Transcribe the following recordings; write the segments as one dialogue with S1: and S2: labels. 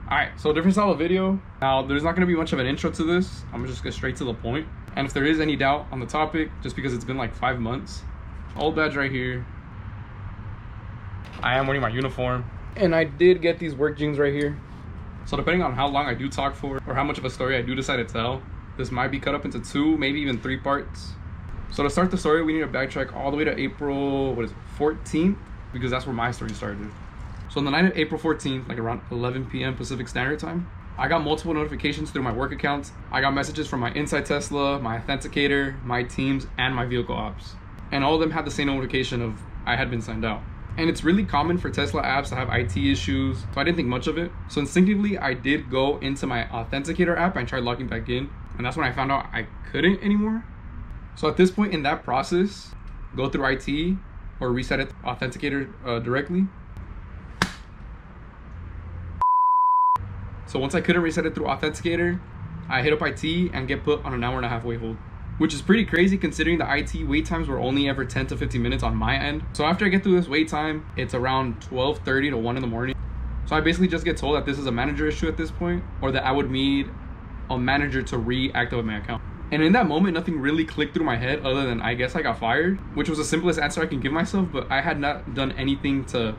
S1: Alright, so different style of video. Now, there's not going to be much of an intro to this. I'm just going to get straight to the point. And if there is any doubt on the topic, just because it's been like 5 months, old badge right here. I am wearing my uniform. And I did get these work jeans right here. So depending on how long I do talk for, or how much of a story I do decide to tell, this might be cut up into 2, maybe even 3 parts. So to start the story, we need to backtrack all the way to April, 14th? Because that's where my story started. So on the night of April 14th, like around 11 p.m. Pacific Standard Time, I got multiple notifications through my work accounts. I got messages from my Inside Tesla, my Authenticator, my Teams, and my Vehicle Ops. And all of them had the same notification of I had been signed out. And it's really common for Tesla apps to have IT issues, so I didn't think much of it. So instinctively, I did go into my Authenticator app and tried logging back in. And that's when I found out I couldn't anymore. So at this point in that process, go through IT or reset it Authenticator directly. So once I couldn't reset it through Authenticator, I hit up IT and get put on an 1.5-hour wait hold, which is pretty crazy considering the IT wait times were only ever 10 to 15 minutes on my end. So after I get through this wait time, it's around 12:30 to 1 in the morning. So I basically just get told that this is a manager issue at this point, or that I would need a manager to reactivate my account. And in that moment, nothing really clicked through my head other than I guess I got fired, which was the simplest answer I can give myself, but I had not done anything to,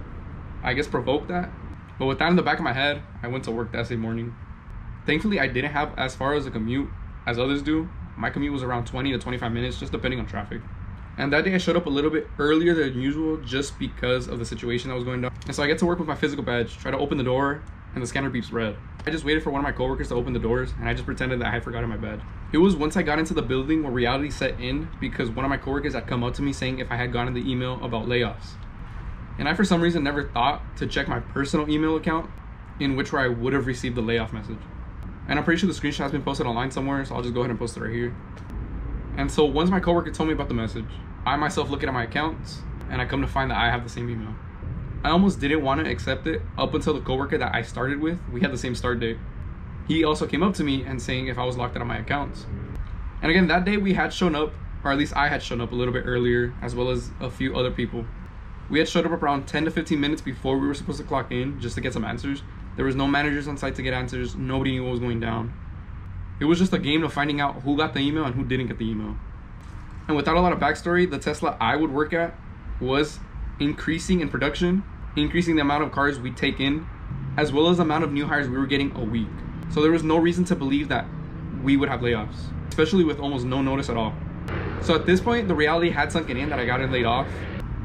S1: I guess, provoke that. But with that in the back of my head, I went to work that same morning. Thankfully, I didn't have as far as a commute as others do. My commute was around 20 to 25 minutes, just depending on traffic. And that day I showed up a little bit earlier than usual just because of the situation that was going down. And so I get to work with my physical badge, try to open the door, and the scanner beeps red. I just waited for one of my coworkers to open the doors, and I just pretended that I had forgotten my badge. It was once I got into the building where reality set in, because one of my coworkers had come up to me saying if I had gotten the email about layoffs. And I, for some reason, never thought to check my personal email account in which where I would have received the layoff message. And I'm pretty sure the screenshot has been posted online somewhere, so I'll just go ahead and post it right here. And so once my coworker told me about the message, I myself look at my accounts, and I come to find that I have the same email. I almost didn't want to accept it up until the coworker that I started with, we had the same start date. He also came up to me and saying if I was locked out of my accounts. And again, that day we had shown up, or at least I had shown up a little bit earlier, as well as a few other people. We had showed up around 10 to 15 minutes before we were supposed to clock in just to get some answers. There was no managers on site to get answers. Nobody knew what was going down. It was just a game of finding out who got the email and who didn't get the email. And without a lot of backstory, the Tesla I would work at was increasing in production, increasing the amount of cars we take in, as well as the amount of new hires we were getting a week. So there was no reason to believe that we would have layoffs, especially with almost no notice at all. So at this point, the reality had sunken in that I got laid off.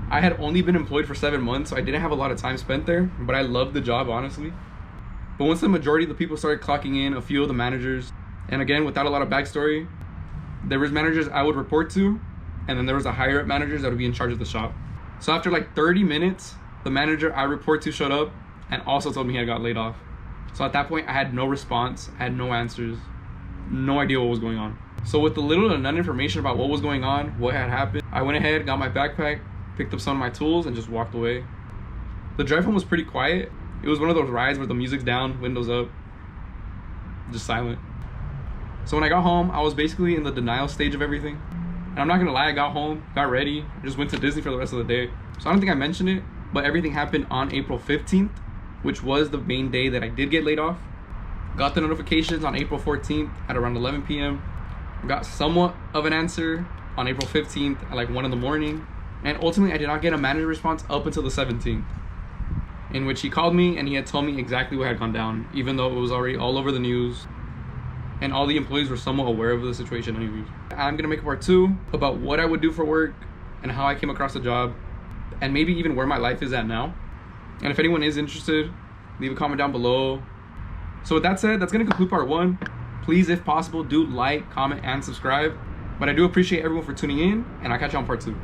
S1: I had only been employed for 7 months, so I didn't have a lot of time spent there, but I loved the job, honestly. But once the majority of the people started clocking in, a few of the managers, and again, without a lot of backstory, there was managers I would report to, and then there was a higher up managers that would be in charge of the shop. So after like 30 minutes, the manager I report to showed up and also told me he had got laid off. So at that point, I had no response, I had no answers, no idea what was going on. So with the little to none information about what was going on, what had happened, I went ahead, got my backpack, picked up some of my tools, and just walked away. The drive home was pretty quiet. It was one of those rides where the music's down, windows up, just silent. So when I got home, I was basically in the denial stage of everything. And I'm not gonna lie, I got home, got ready, I just went to Disney for the rest of the day. So I don't think I mentioned it, but everything happened on April 15th, which was the main day that I did get laid off. Got the notifications on April 14th at around 11 p.m. Got somewhat of an answer on April 15th at like 1 in the morning. And ultimately, I did not get a manager response up until the 17th, in which he called me and he had told me exactly what had gone down, even though it was already all over the news and all the employees were somewhat aware of the situation anyways. I'm gonna make a part 2 about what I would do for work and how I came across the job, and maybe even where my life is at now. And if anyone is interested, leave a comment down below. So with that said, that's gonna conclude part 1. Please, if possible, do like, comment, and subscribe. But I do appreciate everyone for tuning in, and I'll catch you on part 2.